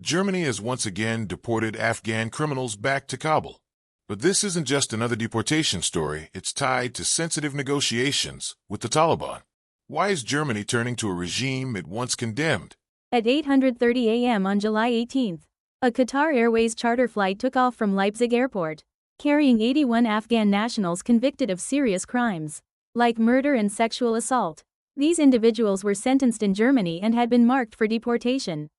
Germany has once again deported Afghan criminals back to Kabul. But this isn't just another deportation story, it's tied to sensitive negotiations with the Taliban. Why is Germany turning to a regime it once condemned? At 8:30 a.m. on July 18, a Qatar Airways charter flight took off from Leipzig Airport, carrying 81 Afghan nationals convicted of serious crimes, like murder and sexual assault. These individuals were sentenced in Germany and had been marked for deportation.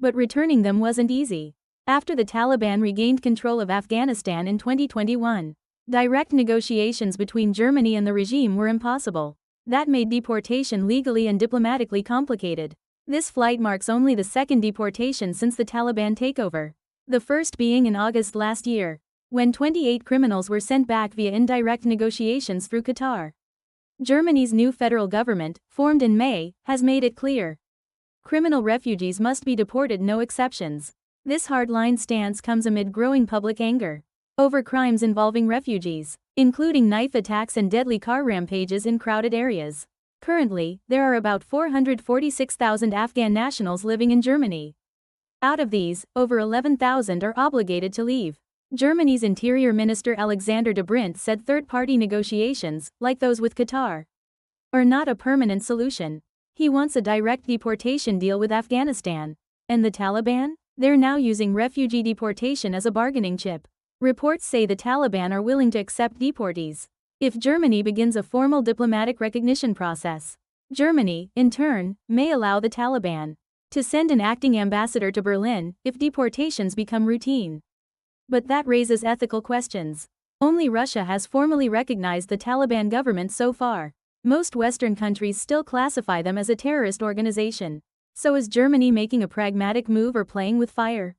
But returning them wasn't easy. After the Taliban regained control of Afghanistan in 2021, direct negotiations between Germany and the regime were impossible. That made deportation legally and diplomatically complicated. This flight marks only the second deportation since the Taliban takeover, the first being in August last year, when 28 criminals were sent back via indirect negotiations through Qatar. Germany's new federal government, formed in May, has made it clear. Criminal refugees must be deported, no exceptions. This hardline stance comes amid growing public anger over crimes involving refugees, including knife attacks and deadly car rampages in crowded areas. Currently, there are about 446,000 Afghan nationals living in Germany. Out of these, over 11,000 are obligated to leave. Germany's Interior Minister Alexander De Brint said third-party negotiations, like those with Qatar, are not a permanent solution. He wants a direct deportation deal with Afghanistan. And the Taliban? They're now using refugee deportation as a bargaining chip. Reports say the Taliban are willing to accept deportees if Germany begins a formal diplomatic recognition process. Germany, in turn, may allow the Taliban to send an acting ambassador to Berlin if deportations become routine. But that raises ethical questions. Only Russia has formally recognized the Taliban government so far. Most Western countries still classify them as a terrorist organization. So is Germany making a pragmatic move or playing with fire?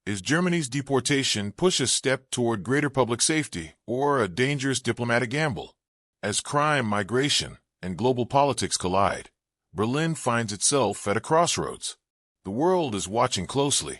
Is Germany's deportation push a step toward greater public safety, or a dangerous diplomatic gamble? As crime, migration, and global politics collide, Berlin finds itself at a crossroads. The world is watching closely.